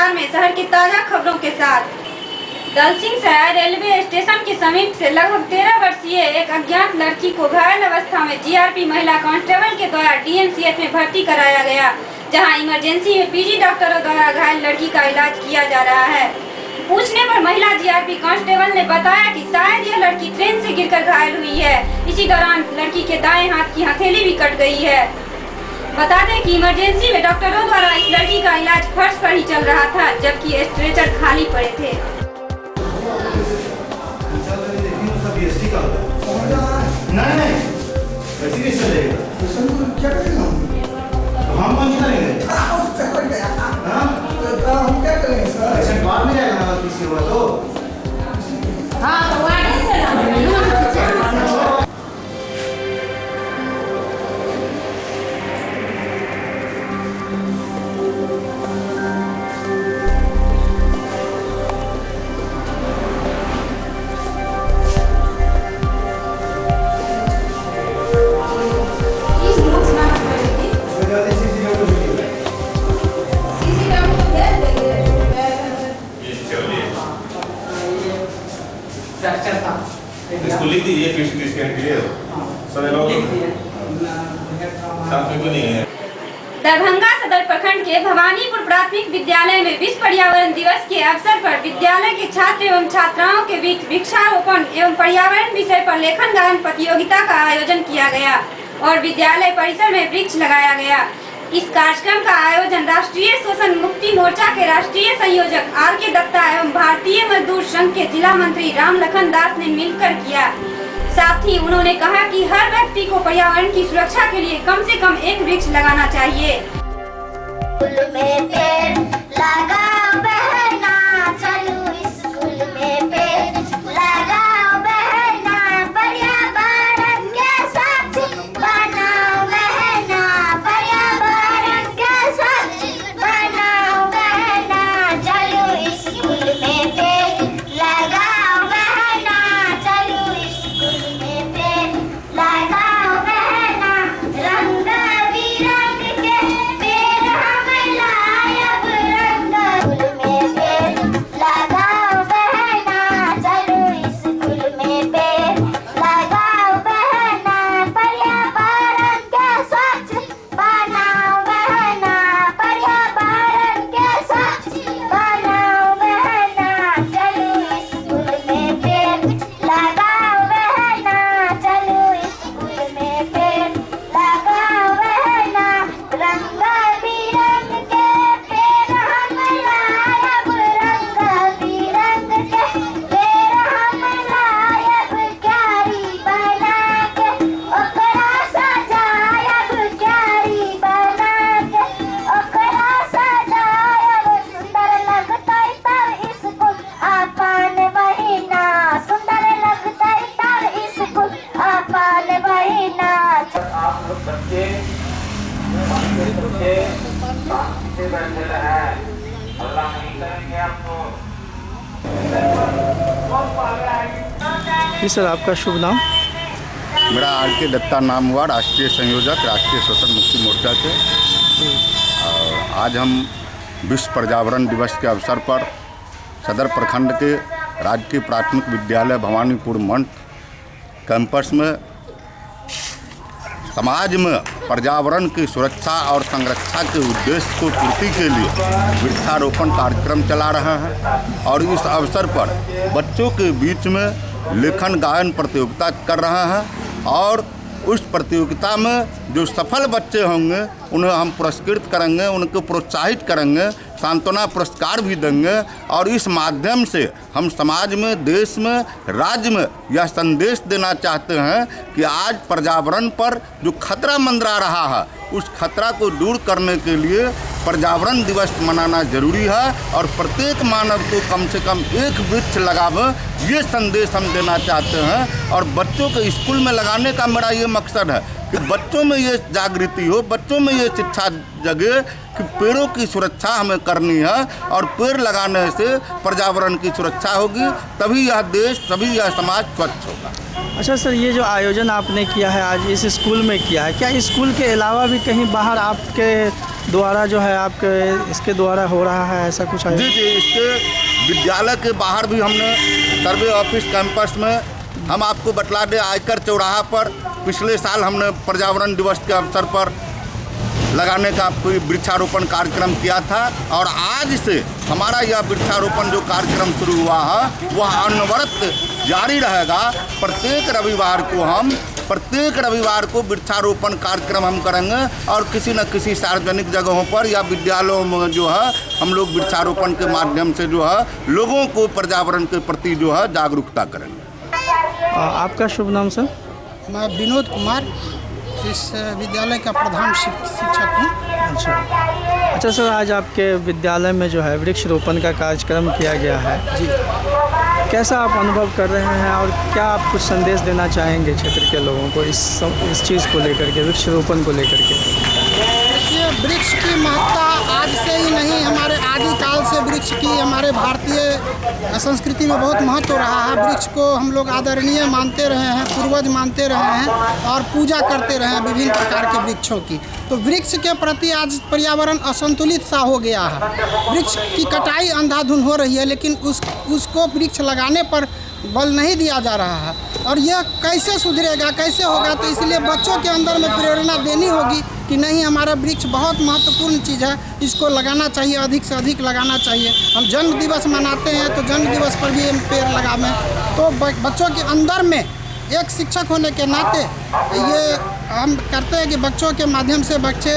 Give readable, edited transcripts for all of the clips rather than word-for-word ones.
समाचार में शहर की ताजा खबरों के साथ। दलसिंह सराय रेलवे स्टेशन के समीप से लगभग 13 वर्षीय एक अज्ञात लड़की को घायल अवस्था में जीआरपी महिला कांस्टेबल के द्वारा डीएमसीएच में भर्ती कराया गया, जहां इमरजेंसी में पीजी डॉक्टरों द्वारा घायल लड़की का इलाज किया जा रहा है। पूछने पर महिला जीआरपी कांस्टेबल ने बताया कि शायद यह लड़की ट्रेन से गिरकर घायल हुई है। इसी दौरान लड़की के दाएं हाथ की हथेली भी कट गई है। बता दें कि इमरजेंसी में डॉक्टरों द्वारा इस लड़की का इलाज फर्श पर ही चल रहा था, जबकि स्ट्रेचर खाली पड़े थे। नहीं वैसे नहीं चलेगा। क्या करेंगे हम कौन करेंगे? हम क्या करेंगे सर? ऐसा बाद में जाएगा ना किसी हुआ तो। हाँ तो वार्डन से फ्रैक्चर था इसको लिख दीजिए फिर सिटी स्कैन के लिए सर लोग साथ में क्यों नहीं है। दरभंगा सदर प्रखंड के भवानीपुर प्राथमिक विद्यालय में विश्व पर्यावरण दिवस के अवसर पर विद्यालय के छात्र एवं छात्राओं के बीच वृक्षारोपण एवं पर्यावरण विषय पर लेखन गायन प्रतियोगिता का आयोजन किया गया और विद्यालय परिसर में वृक्ष लगाया गया। इस कार्यक्रम का आयोजन राष्ट्रीय शोषण मुक्ति मोर्चा के राष्ट्रीय संयोजक आर.के. दत्ता एवं भारतीय मजदूर संघ के जिला मंत्री रामलखन दास ने मिलकर किया। साथ ही उन्होंने कहा कि हर व्यक्ति को पर्यावरण की सुरक्षा के लिए कम से कम एक वृक्ष लगाना चाहिए। जी सर, आपका शुभ नाम? मेरा आर.के. दत्ता नाम हुआ, राष्ट्रीय संयोजक राष्ट्रीय शोषण मुक्ति मोर्चा के। और आज हम विश्व पर्यावरण दिवस के अवसर पर सदर प्रखंड के राजकीय प्राथमिक विद्यालय भवानीपुर मंच कैंपस में समाज में पर्यावरण की सुरक्षा और संरक्षा के उद्देश्य को पूर्ति के लिए वृक्षारोपण कार्यक्रम चला रहे हैं और इस अवसर पर बच्चों के बीच में लेखन गायन प्रतियोगिता कर रहे हैं और उस प्रतियोगिता में जो सफल बच्चे होंगे उन्हें हम पुरस्कृत करेंगे, उनको प्रोत्साहित करेंगे, सांत्वना पुरस्कार भी देंगे और इस माध्यम से हम समाज में, देश में, राज्य में यह संदेश देना चाहते हैं कि आज पर्यावरण पर जो खतरा मंडरा रहा है उस खतरा को दूर करने के लिए पर्यावरण दिवस मनाना जरूरी है और प्रत्येक मानव को कम से कम एक वृक्ष लगावे, ये संदेश हम देना चाहते हैं। और बच्चों के स्कूल में लगाने का मेरा ये मकसद है कि बच्चों में ये जागृति हो, बच्चों में ये शिक्षा जगे कि पेड़ों की सुरक्षा हमें करनी है और पेड़ लगाने से पर्यावरण की सुरक्षा होगी, तभी यह देश, तभी यह समाज स्वच्छ होगा। अच्छा सर, ये जो आयोजन आपने किया है आज इस स्कूल में किया है, क्या स्कूल के अलावा भी कहीं बाहर आपके द्वारा जो है आपके इसके द्वारा हो रहा है, ऐसा कुछ है? जी जी, इसके विद्यालय के बाहर भी हमने सर्वे ऑफिस कैंपस में हम आपको बतला दें, आयकर चौराहा पर पिछले साल हमने पर्यावरण दिवस के अवसर पर लगाने का कोई वृक्षारोपण कार्यक्रम किया था और आज से हमारा यह वृक्षारोपण जो कार्यक्रम शुरू हुआ है वह अनवरत जारी रहेगा। प्रत्येक रविवार को वृक्षारोपण कार्यक्रम हम करेंगे और किसी न किसी सार्वजनिक जगहों पर या विद्यालयों में जो है हम लोग वृक्षारोपण के माध्यम से जो है लोगों को पर्यावरण के प्रति जो है जागरूकता करेंगे। आपका शुभ नाम सर? मैं विनोद कुमार, इस विद्यालय का प्रधान शिक्षक हूँ। अच्छा सर, आज आपके विद्यालय में जो है वृक्षारोपण का कार्यक्रम किया गया है जी, कैसा आप अनुभव कर रहे हैं और क्या आप कुछ संदेश देना चाहेंगे क्षेत्र के लोगों को इस चीज़ को लेकर के, वृक्षारोपण को लेकर के? देखिए, वृक्ष की महत्ता आज से ही नहीं, हमारे आदिकाल से वृक्ष की हमारे भारतीय संस्कृति में बहुत महत्व रहा है। वृक्ष को हम लोग आदरणीय मानते रहे हैं, पूर्वज मानते रहे हैं और पूजा करते रहे हैं विभिन्न प्रकार के वृक्षों की। तो वृक्ष के प्रति आज पर्यावरण असंतुलित सा हो गया है। वृक्ष की कटाई अंधाधुंध हो रही है, लेकिन उसको वृक्ष लगाने पर बल नहीं दिया जा रहा है। और यह कैसे सुधरेगा, कैसे होगा? तो इसलिए बच्चों के अंदर में प्रेरणा देनी होगी कि नहीं, हमारा वृक्ष बहुत महत्वपूर्ण चीज़ है, इसको लगाना चाहिए, अधिक से अधिक लगाना चाहिए। हम जन्म दिवस मनाते हैं तो जन्म दिवस पर भी हम पेड़ लगावें। तो बच्चों के अंदर में एक शिक्षक होने के नाते ये हम करते हैं कि बच्चों के माध्यम से बच्चे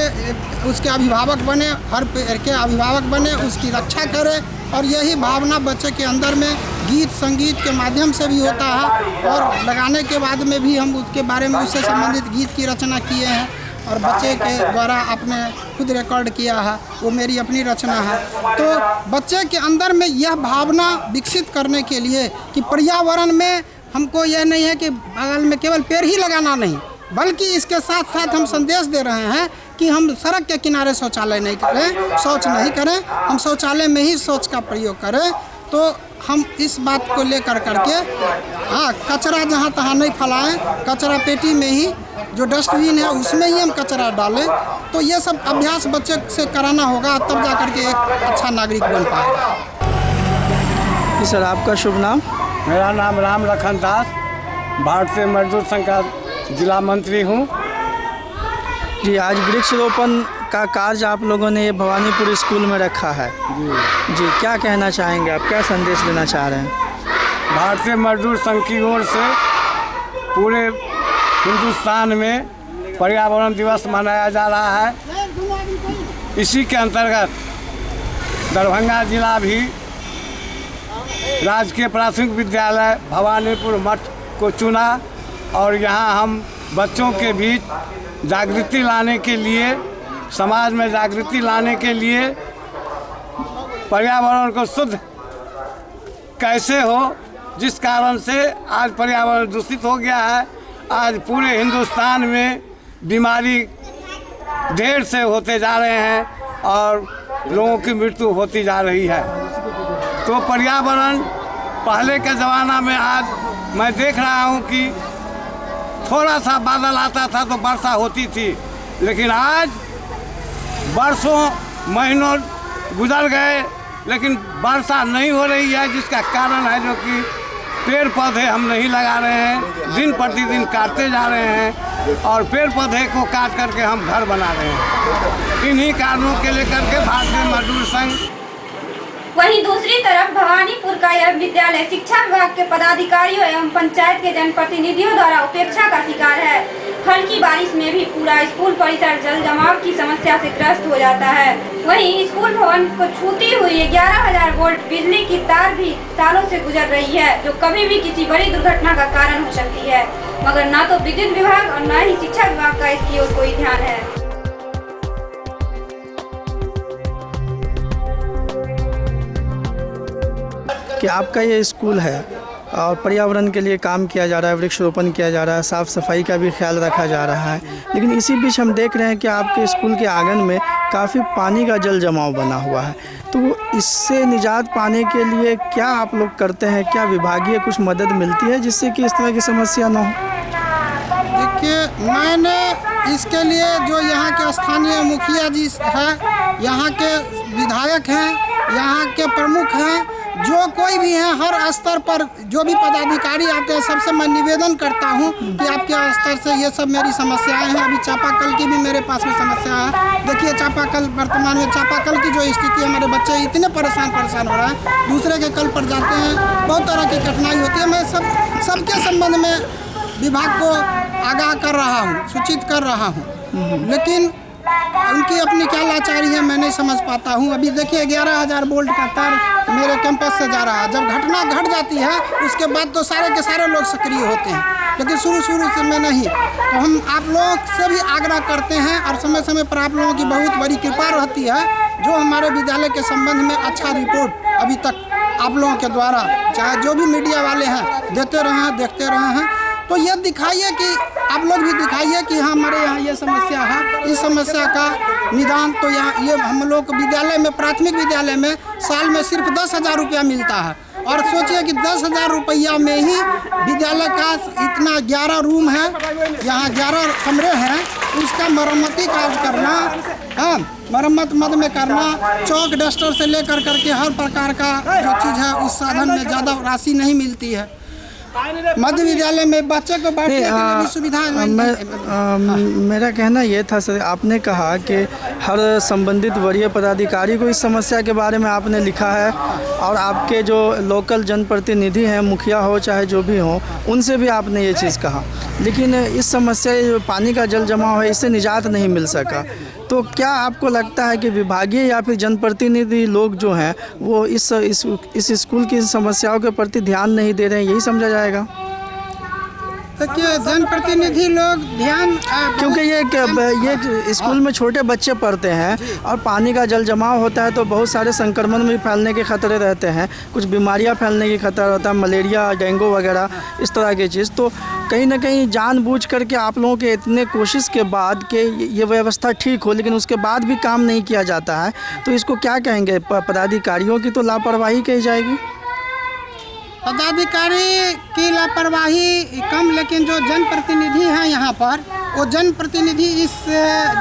उसके अभिभावक बने, हर पेड़ के अभिभावक बने, उसकी रक्षा करें। और यही भावना बच्चे के अंदर में गीत संगीत के माध्यम से भी होता है और लगाने के बाद में भी हम उसके बारे में उससे संबंधित गीत की रचना किए हैं और बच्चे के द्वारा आपने खुद रिकॉर्ड किया है, वो मेरी अपनी रचना है। तो बच्चे के अंदर में यह भावना विकसित करने के लिए कि पर्यावरण में हमको यह नहीं है कि बगल में केवल पेड़ ही लगाना नहीं, बल्कि इसके साथ साथ हम संदेश दे रहे हैं कि हम सड़क के किनारे शौचालय नहीं करें, शौच नहीं करें, हम शौचालय में ही शौच का प्रयोग करें। तो हम इस बात को लेकर करके कचरा जहाँ तहाँ नहीं फैलाएं, कचरा पेटी में ही जो डस्टबिन है उसमें ही हम कचरा डालें। तो ये सब अभ्यास बच्चे से कराना होगा, तब जा कर के एक अच्छा नागरिक बन पाएगा। जी सर, आपका शुभ नाम? मेरा नाम राम लखन दास, भारतीय मजदूर संघ का जिला मंत्री हूँ। जी, आज वृक्षारोपण का कार्य आप लोगों ने ये भवानीपुर स्कूल में रखा है जी, क्या कहना चाहेंगे आप, क्या संदेश देना चाह रहे हैं? भारतीय मजदूर संघ की ओर से पूरे हिंदुस्तान में पर्यावरण दिवस मनाया जा रहा है। इसी के अंतर्गत दरभंगा जिला भी राजकीय प्राथमिक विद्यालय भवानीपुर मठ को चुना और यहाँ हम बच्चों के बीच जागृति लाने के लिए, समाज में जागृति लाने के लिए, पर्यावरण को शुद्ध कैसे हो, जिस कारण से आज पर्यावरण दूषित हो गया है। आज पूरे हिंदुस्तान में बीमारी ढेर से होते जा रहे हैं और लोगों की मृत्यु होती जा रही है। तो पर्यावरण पहले के ज़माना में आज मैं देख रहा हूँ कि थोड़ा सा बादल आता था तो वर्षा होती थी, लेकिन आज बरसों महीनों गुजर गए लेकिन वर्षा नहीं हो रही है, जिसका कारण है जो कि पेड़ पौधे हम नहीं लगा रहे हैं, दिन प्रतिदिन काटते जा रहे हैं और पेड़ पौधे को काट करके हम घर बना रहे हैं। इन्हीं कारणों के लेकर के भारतीय मजदूर संघ। वहीं दूसरी तरफ भवानीपुर का यह विद्यालय शिक्षा विभाग के पदाधिकारियों एवं पंचायत के जनप्रतिनिधियों द्वारा उपेक्षा का शिकार है। हल्की बारिश में भी पूरा स्कूल परिसर जल जमाव की समस्या से ग्रस्त हो जाता है। वहीं स्कूल भवन को छूती हुई 11,000 वोल्ट बिजली की तार भी सालों से गुजर रही है, जो कभी भी किसी बड़ी दुर्घटना का कारण हो सकती है, मगर न तो विद्युत विभाग और न ही शिक्षा विभाग का इसकी ओर कोई ध्यान है। कि आपका ये स्कूल है और पर्यावरण के लिए काम किया जा रहा है, वृक्षारोपण किया जा रहा है, साफ़ सफाई का भी ख्याल रखा जा रहा है, लेकिन इसी बीच हम देख रहे हैं कि आपके स्कूल के आंगन में काफ़ी पानी का जल जमाव बना हुआ है। तो इससे निजात पाने के लिए क्या आप लोग करते हैं, क्या विभागीय कुछ मदद मिलती है जिससे कि इस तरह की समस्या ना हो? देखिए, मैंने इसके लिए जो यहाँ के स्थानीय मुखिया जी है, यहाँ के विधायक हैं, यहाँ के प्रमुख हैं, जो कोई भी हैं, हर स्तर पर जो भी पदाधिकारी आते हैं, सबसे मैं निवेदन करता हूँ कि आपके स्तर से ये सब मेरी समस्याएं हैं। अभी चापाकल की भी मेरे पास में समस्या है। देखिए चापाकल, वर्तमान में चापाकल की जो स्थिति है, मेरे बच्चे इतने परेशान हो रहे हैं, दूसरे के कल पर जाते हैं, बहुत तरह की कठिनाई होती है। मैं सबके संबंध में विभाग को आगाह कर रहा हूँ, सूचित कर रहा हूँ, लेकिन उनकी अपनी क्या लाचारी है मैं नहीं समझ पाता हूँ। अभी देखिए 11,000 वोल्ट का तार मेरे कैंपस से जा रहा है। जब घटना घट जाती है उसके बाद तो सारे के सारे लोग सक्रिय होते हैं, लेकिन शुरू से मैं नहीं। तो हम आप लोग से भी आग्रह करते हैं और समय समय पर आप लोगों की बहुत बड़ी कृपा रहती है, जो हमारे विद्यालय के संबंध में अच्छा रिपोर्ट अभी तक आप लोगों के द्वारा, चाहे जो भी मीडिया वाले हैं, देते रहे हैं, देखते रहे हैं। तो ये दिखाइए कि आप लोग भी दिखाइए कि हाँ हमारे यहाँ ये समस्या है, इस समस्या का निदान। तो यहाँ ये हम लोग विद्यालय में, प्राथमिक विद्यालय में साल में सिर्फ 10,000 रुपया मिलता है, और सोचिए कि 10,000 रुपया में ही विद्यालय का इतना 11 रूम है, यहाँ 11 कमरे हैं, उसका मरम्मती कार्य करना, हाँ मरम्मत मद में करना, चौक डस्टर से लेकर करके हर प्रकार का जो चीज़ है उस साधन में ज़्यादा राशि नहीं मिलती है। मध्य विद्यालय में बच्चे को बैठने के लिए भी सुविधाएं मेरा कहना ये था सर, आपने कहा कि हर संबंधित वरीय पदाधिकारी को इस समस्या के बारे में आपने लिखा है, और आपके जो लोकल जनप्रतिनिधि हैं, मुखिया हो चाहे जो भी हो, उनसे भी आपने ये चीज़ कहा, लेकिन इस समस्या जो पानी का जल जमाव है इससे निजात नहीं मिल सका। तो क्या आपको लगता है कि विभागीय या फिर जनप्रतिनिधि लोग जो हैं वो इस स्कूल की समस्याओं के प्रति ध्यान नहीं दे रहे हैं, यही समझा जाएगा? देखिए जनप्रतिनिधि लोग ध्यान, क्योंकि ये स्कूल में छोटे बच्चे पढ़ते हैं और पानी का जल जमाव होता है तो बहुत सारे संक्रमण भी फैलने के खतरे रहते हैं, कुछ बीमारियां फैलने की खतरा रहता है, मलेरिया, डेंगू वगैरह इस तरह की चीज़। तो कहीं ना कहीं जानबूझ करके आप लोगों के इतने कोशिश के बाद कि ये व्यवस्था ठीक हो, लेकिन उसके बाद भी काम नहीं किया जाता है, तो इसको क्या कहेंगे? पदाधिकारियों की तो लापरवाही कही जाएगी। पदाधिकारी की लापरवाही कम, लेकिन जो जनप्रतिनिधि हैं यहाँ पर, वो जनप्रतिनिधि इस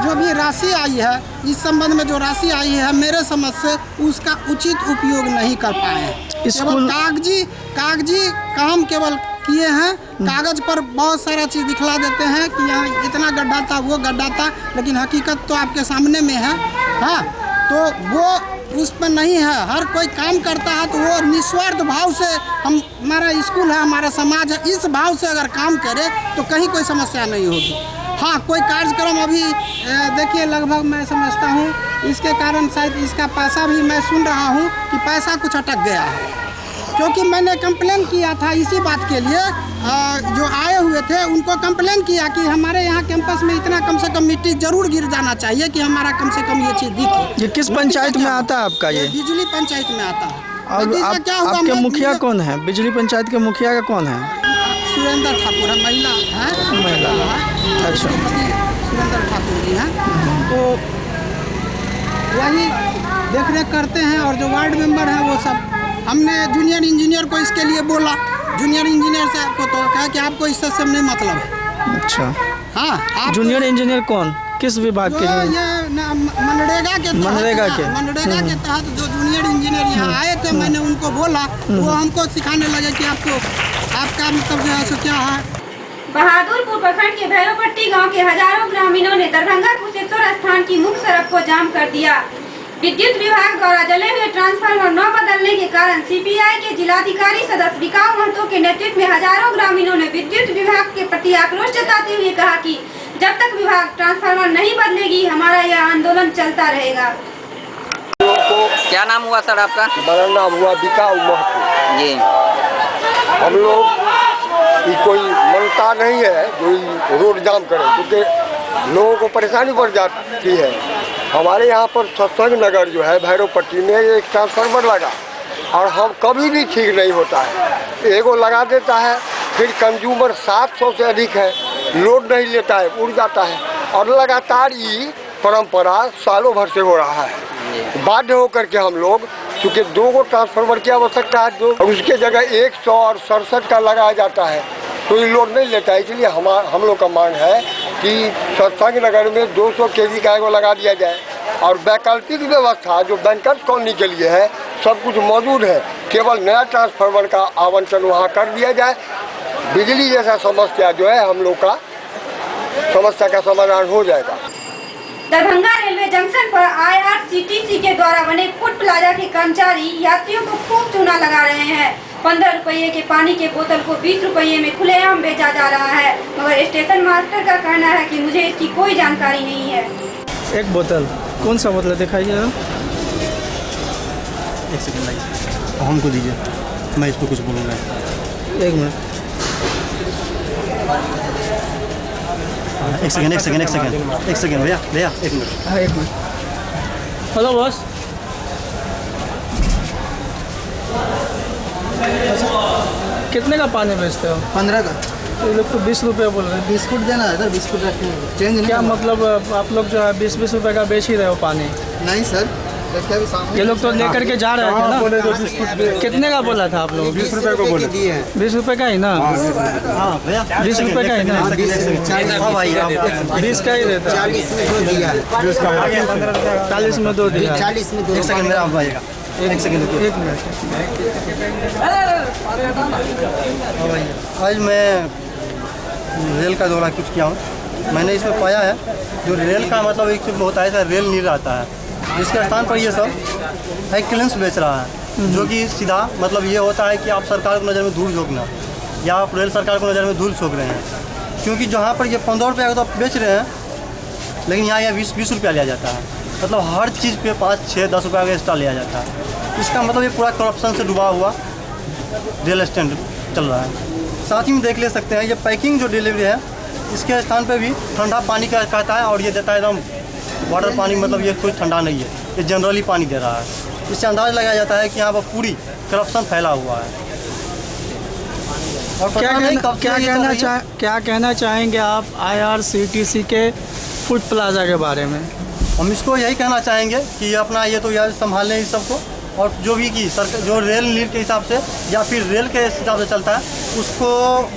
जो भी राशि आई है, इस संबंध में जो राशि आई है, मेरे समझ से उसका उचित उपयोग नहीं कर पाए हैं। केवल कागजी काम केवल किए हैं, कागज पर बहुत सारा चीज़ दिखला देते हैं कि यहाँ इतना गड्ढा था, वो गड्ढा था, लेकिन हकीकत तो आपके सामने में है। हाँ, तो वो उस पर नहीं है। हर कोई काम करता है तो वो निस्वार्थ भाव से, हमारा स्कूल है, हमारा समाज है, इस भाव से अगर काम करे तो कहीं कोई समस्या नहीं होगी। हाँ, कोई कार्यक्रम अभी देखिए लगभग मैं समझता हूँ इसके कारण शायद इसका पैसा भी मैं सुन रहा हूँ कि पैसा कुछ अटक गया है, क्योंकि मैंने कंप्लेन किया था इसी बात के लिए। जो आए हुए थे उनको कंप्लेन किया कि हमारे यहाँ कैंपस में इतना कम से कम मिट्टी जरूर गिर जाना चाहिए कि हमारा कम से कम ये चीज़ दिखे। ये किस पंचायत में आता है आपका? ये बिजली पंचायत में आता है। और आपके मुखिया कौन है? बिजली पंचायत के मुखिया का कौन है? सुरेंद्र ठाकुर है, महिला है। महिला, अच्छा। सुरेंद्र ठाकुर जी हैं, तो वही देख रेख करते हैं। और जो वार्ड मेंबर हैं वो सब, हमने जूनियर इंजीनियर को इसके लिए बोला, जूनियर इंजीनियर से आपको तो कहा कि आपको इससे सब नहीं मतलब है। अच्छा, हाँ। जूनियर इंजीनियर कौन, किस विभाग के? ये मनरेगा के तहत जो जूनियर इंजीनियर यहाँ आए थे, मैंने उनको बोला, वो हमको सिखाने लगे कि आपका मतलब जो है सो क्या है। बहादुरपुर प्रखंड के भैरवपट्टी गांव के हजारों ग्रामीणों ने दरभंगा कुशेश्वर स्थान की मुख्य सड़क को जाम कर दिया। विद्युत विभाग द्वारा जले हुए ट्रांसफार्मर न बदलने के कारण सीपीआई के जिलाधिकारी सदस्य विकास महतो के नेतृत्व में हजारों ग्रामीणों ने विद्युत विभाग के प्रति आक्रोश जताते हुए कहा कि जब तक विभाग ट्रांसफार्मर नहीं बदलेगी हमारा यह आंदोलन चलता रहेगा। क्या नाम हुआ सर आपका? मेरा नाम हुआ विकास महतो जी। हम लोग की कोई मनता नहीं है जो रोड जाम करें, क्योंकि लोगों को परेशानी बढ़ जाती है। हमारे यहाँ पर सत्संग नगर जो है भैरवपट्टी में एक ट्रांसफार्मर लगा और हम कभी भी ठीक नहीं होता है। एगो लगा देता है, फिर कंज्यूमर 700 से अधिक है, लोड नहीं लेता है, उड़ जाता है, और लगातार ये परंपरा सालों भर से हो रहा है। बाध्य होकर के हम लोग, क्योंकि 2 ट्रांसफार्मर की आवश्यकता है, और उसके जगह 167 का लगाया जाता है, तो ये लोड नहीं लेता है। इसलिए हम लोग का मांग है कि सत्संग नगर में 200 kV का एगो लगा दिया जाए और वैकल्पिक व्यवस्था जो बैंकर्स कॉलोनी के लिए है सब कुछ मौजूद है, केवल नया ट्रांसफार्मर का आवंटन वहाँ कर दिया जाए। बिजली जैसा समस्या जो है हम लोग का समस्या का समाधान हो जाएगा। दरभंगा रेलवे जंक्शन पर IRCTC के द्वारा बने फूड प्लाजा के कर्मचारी यात्रियों को खूब चूना लगा रहे हैं। 15 रुपये के पानी के बोतल को 20 रुपये में खुलेआम बेचा जा रहा है, मगर स्टेशन मास्टर का कहना है कि मुझे इसकी कोई जानकारी नहीं है। एक बोतल, कौन सा बोतल दिखाइए जरा। एक सेकंड भाई, हमको दीजिए, मैं इस पर कुछ बोलूँगा। एक मिनट, एक सेकंड भैया एक मिनट। हाँ एक मिनट। हेलो बॉस, कितने का पानी बेचते हो? 15 का। ये लोग तो 20 रुपये बोल रहे हैं। बिस्कुट देना है सर, बिस्कुट रखते हैं, चेंज नहीं। क्या मतलब आप लोग जो है 20-20 रुपये का बेच ही रहे हो पानी? नहीं सर, ये लोग तो लेकर के जा रहे थे ना। कितने का बोला था आप लोग? 20 रुपये को बोले दिए हैं। 20 रुपये का ही ना? हाँ भैया 20 रुपये का ही ना? 20 का ही देता है। 40 में दो दिया है। 40 में दो दिया। 40 में 2। एक सेकंड मेरा भाईगा, एक सेकंड। एक मिनट। आज मैं रेल का दौरा कुछ किया हूँ। मैंने इसमें पाया है जो रेल का मतलब एक होता है सर, रेल नहीं रहता है, जिसके स्थान पर ये सब क्लियरेंस बेच रहा है, जो कि सीधा मतलब ये होता है कि आप सरकार को नज़र में धूल झोंकना, या आप रेल सरकार को नज़र में धूल झोंक रहे हैं। क्योंकि जहाँ पर ये 15 रुपये का तो आप बेच रहे हैं, लेकिन यहाँ 20 रुपया लिया जाता है। मतलब हर चीज़ पे 5, 6, 10 रुपये का एक्स्ट्रा लिया जाता है। इसका मतलब ये पूरा करप्शन से डूबा हुआ रेल स्टैंड चल रहा है। साथ ही में देख ले सकते हैं ये पैकिंग जो डिलीवरी है, इसके स्थान पे भी ठंडा पानी का कहता है और ये देता है एकदम वाटर पानी, मतलब ये कोई ठंडा नहीं है, ये जनरली पानी दे रहा है। इससे अंदाज़ लगाया जाता है कि यहाँ पर पूरी करप्शन फैला हुआ है। और क्या कहना चाहेंगे आप IRCTC के फूड प्लाजा के बारे में? हम इसको यही कहना चाहेंगे कि अपना ये तो यार संभाल लें इस सबको, और जो भी की सरकार जो रेल नीति के हिसाब से या फिर रेल के हिसाब से चलता है उसको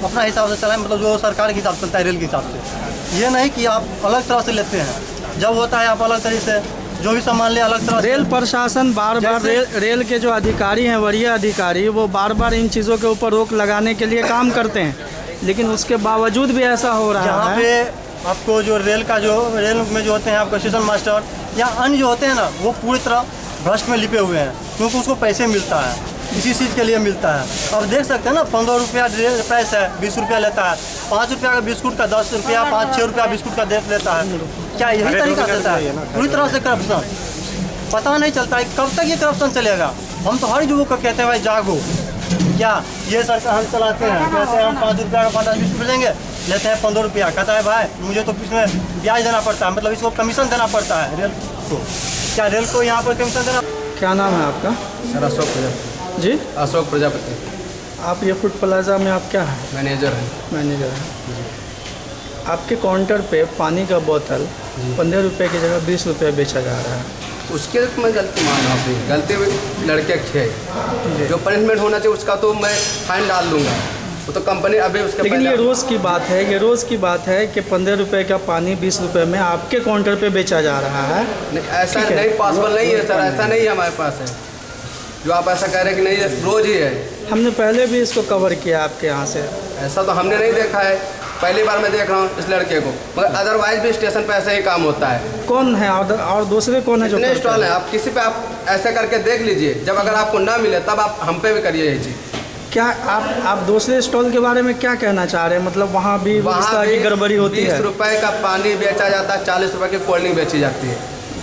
अपना हिसाब से चलाएं, मतलब जो सरकार के हिसाब से चलता है रेल के हिसाब से। ये नहीं कि आप अलग तरह से लेते हैं, जब होता है आप अलग तरीके से जो भी सामान ले अलग तरह से। रेल प्रशासन बार रेल के जो अधिकारी हैं, वरीय अधिकारी, वो बार इन चीज़ों के ऊपर रोक लगाने के लिए काम करते हैं, लेकिन उसके बावजूद भी ऐसा हो रहा है। यहाँ पे आपको जो रेल में जो होते हैं आपको स्टेशन मास्टर या अन्य जो होते हैं ना, वो पूरी तरह भ्रष्ट में लिपे हुए हैं, क्योंकि उसको पैसे मिलता है, इसी चीज़ के लिए मिलता है। अब देख सकते हैं ना, 15 रुपया पैसा है, 20 रुपया लेता है, 5 रुपया का बिस्कुट का 10 रुपया, 5-6 रुपया बिस्कुट का दे लेता है। क्या यही तरीका चलता है? पूरी तरह से करप्शन। पता नहीं चलता है कब तक ये करप्शन चलेगा। हम तो हर युवक को कहते हैं भाई जागो, क्या ये सरकार हम चलाते हैं, कहते हैं हम 5 रुपया का 50 बिस्कुट लेंगे, लेते हैं 15 रुपया, कहता है भाई मुझे तो इसमें ब्याज देना पड़ता है, मतलब इसको कमीशन देना पड़ता है रेल को। क्या रेल को यहाँ पर कमीशन देना? क्या नाम है आपका? सर अशोक प्रजापति। जी अशोक प्रजापति। आप ये फूड प्लाजा में आप क्या हैं? मैनेजर हैं। मैनेजर हैं। आपके काउंटर पे पानी का बोतल 15 रुपये की जगह 20 रुपये बेचा जा रहा है। उसके मैं गलती मान रहा हूँ, गलती लड़के थे, जो पनिशमेंट होना चाहिए उसका तो मैं फाइन डाल दूंगा, वो तो कंपनी अभी उसके। लेकिन ये रोज़ की बात है, कि 15 रुपये का पानी 20 रुपये में आपके काउंटर पे बेचा जा रहा है। नहीं, ऐसा नहीं पॉसिबल नहीं है सर, ऐसा नहीं है हमारे पास है जो आप ऐसा कह रहे हैं कि नहीं रोज़ ही है। हमने पहले भी इसको कवर किया आपके यहाँ से। ऐसा तो हमने नहीं देखा है, पहली बार मैं देख रहा हूँ इस लड़के को, मगर अदरवाइज भी स्टेशन पे ऐसे ही काम होता है। कौन है और दूसरे कौन है जो कितने स्टॉल है? आप किसी पे आप ऐसे करके देख लीजिए, जब अगर आपको ना मिले तब आप हम पे भी करिए ये चीज़। क्या आप दूसरे स्टॉल के बारे में क्या कहना चाह रहे हैं? मतलब वहाँ भी इस तरह की गड़बड़ी होती है? 20 रुपये का पानी बेचा जाता है, 40 रुपये की कोल्ड ड्रिंक बेची जाती है,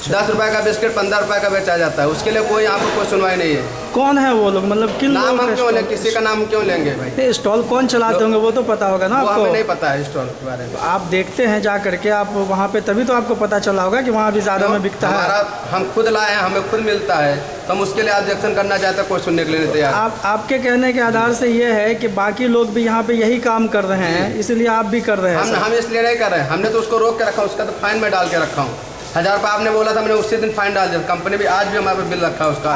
10 रुपये का बिस्किट 15 रुपये का बेचा जाता है। उसके लिए कोई यहाँ पर कोई सुनवाई नहीं है। कौन है वो लोग? मतलब किन नाम हम क्यों लें, किसी का नाम क्यों लेंगे भाई? स्टॉल कौन चलाते होंगे वो तो पता होगा ना आपको? हमें नहीं पता है स्टॉल के बारे में। आप देखते हैं जा करके, आप वहाँ पे तभी तो आपको पता चला होगा कि वहाँ भी ज़्यादा में बिकता है। हम खुद लाए हैं, हमें खुद मिलता है, तो हम उसके लिए ऑब्जेक्शन करना चाहते हैं, कोई सुनने के लिए नहीं तैयार। आपके कहने के आधार से ये है कि बाकी लोग भी यहाँ पे यही काम कर रहे हैं, इसलिए आप भी कर रहे हैं? हम इसलिए नहीं कर रहे हैं, हमने तो उसको रोक के रखा, उसका तो फाइन में डाल के रखा हूँ। 1000 रुपये आपने बोला था, मैंने उसी दिन फाइन डाल दिया। कंपनी भी आज भी हमारे पे बिल रखा है उसका।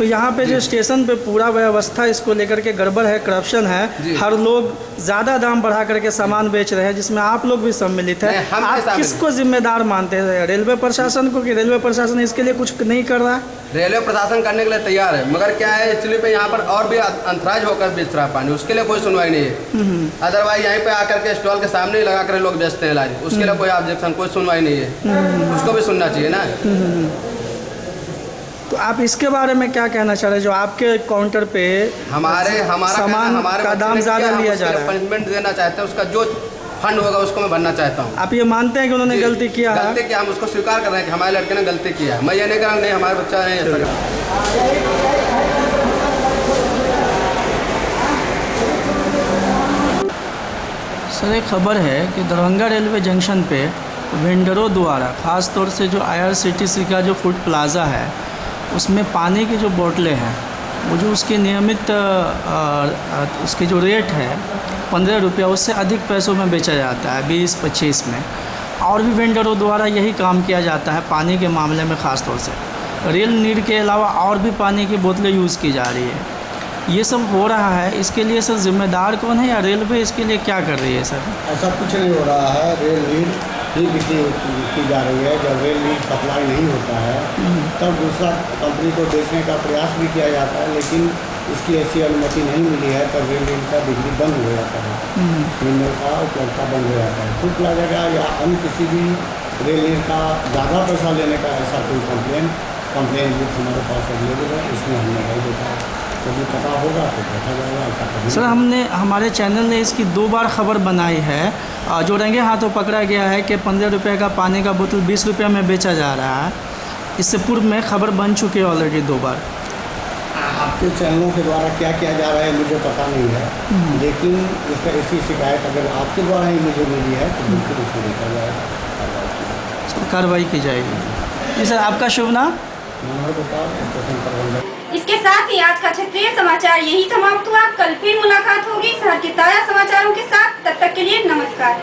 तो यहाँ पे जो स्टेशन पे पूरा व्यवस्था इसको लेकर के गड़बड़ है, करप्शन है, हर लोग ज़्यादा दाम बढ़ा करके सामान बेच रहे हैं, जिसमें आप लोग भी सम्मिलित हैं। आप किसको जिम्मेदार मानते हैं, रेलवे प्रशासन को, कि रेलवे प्रशासन इसके लिए कुछ नहीं कर रहा है? रेलवे प्रशासन करने के लिए तैयार है, मगर क्या है एक्चुअली पे यहाँ पर और भी अंतराज होकर बेच रहा है पानी, उसके लिए कोई सुनवाई नहीं है। अदरवाइज यहीं पे आकर के स्टॉल के सामने ही लगा कर लोग बेचते हैं लारी, उसके लिए कोई ऑब्जेक्शन, कोई सुनवाई नहीं है, उसको भी सुनना चाहिए ना। तो आप इसके बारे में क्या कहना चाह रहे हैं, जो आपके काउंटर पे हमारा सामान का दाम ज़्यादा लिया जा रहा है? पनिशमेंट देना चाहते हैं, उसका जो फंड होगा उसको मैं भरना चाहता हूँ। आप ये मानते हैं कि उन्होंने गलती किया है? गलती किया, हम उसको स्वीकार कर रहे हैं कि हमारे लड़के ने गलती किया है। मैं ये नहीं कह रहा नहीं हमारा बच्चा है ऐसा। सर एक खबर है कि दरभंगा रेलवे जंक्शन पे वेंडरों द्वारा, ख़ास तौर से जो IRCTC का जो फूड प्लाज़ा है उसमें पानी की जो बोतलें हैं वो जो उसकी नियमित उसकी जो रेट है 15 रुपया, उससे अधिक पैसों में बेचा जाता है, 20-25 में। और भी वेंडरों द्वारा यही काम किया जाता है पानी के मामले में, ख़ास तौर से रेल नीड के अलावा और भी पानी की बोतलें यूज़ की जा रही है। ये सब हो रहा है, इसके लिए सर जिम्मेदार कौन है, या रेलवे इसके लिए क्या कर रही है सर? ऐसा कुछ नहीं हो रहा है, रेल नीड ही बिक्री की जा रही है। जब रेल नीड सप्लाई नहीं होता है तब दूसरा कंपनी को बेचने का प्रयास भी किया जाता है, लेकिन इसकी ऐसी अनुमति नहीं मिली है तब रेल नीड का बिक्री बंद हो जाता है, मिनरल का उपलब्धता बंद हो जाता है। फूड प्लाजा का या अन्य किसी भी रेल नीड का ज़्यादा पैसा लेने का ऐसा कोई कंप्लेन हमारे पास अवेलेबल है, इसमें हमने नहीं देखा। कभी पता होगा तो देखा जाएगा, ऐसा कभी। सर हमारे चैनल ने इसकी 2 बार खबर बनाई है, जो रंगे हाथों पकड़ा गया है कि 15 रुपये का पानी का बोतल 20 रुपये में बेचा जा रहा है। इससे पूर्व में खबर बन चुकी है ऑलरेडी 2 बार। आपके चैनलों के द्वारा क्या किया जा रहा है मुझे पता नहीं है, लेकिन इस तरह की शिकायत अगर आपके द्वारा ही मुझे मिली है तो बिल्कुल उसको देखा जाएगा, कार्रवाई की जाएगी। जी सर, आपका शुभ नाम? इसके साथ ही आज का क्षेत्रीय समाचार यही समाप्त हुआ। कल फिर मुलाकात होगी शहर के ताजा समाचारों के साथ। तब तक के लिए नमस्कार।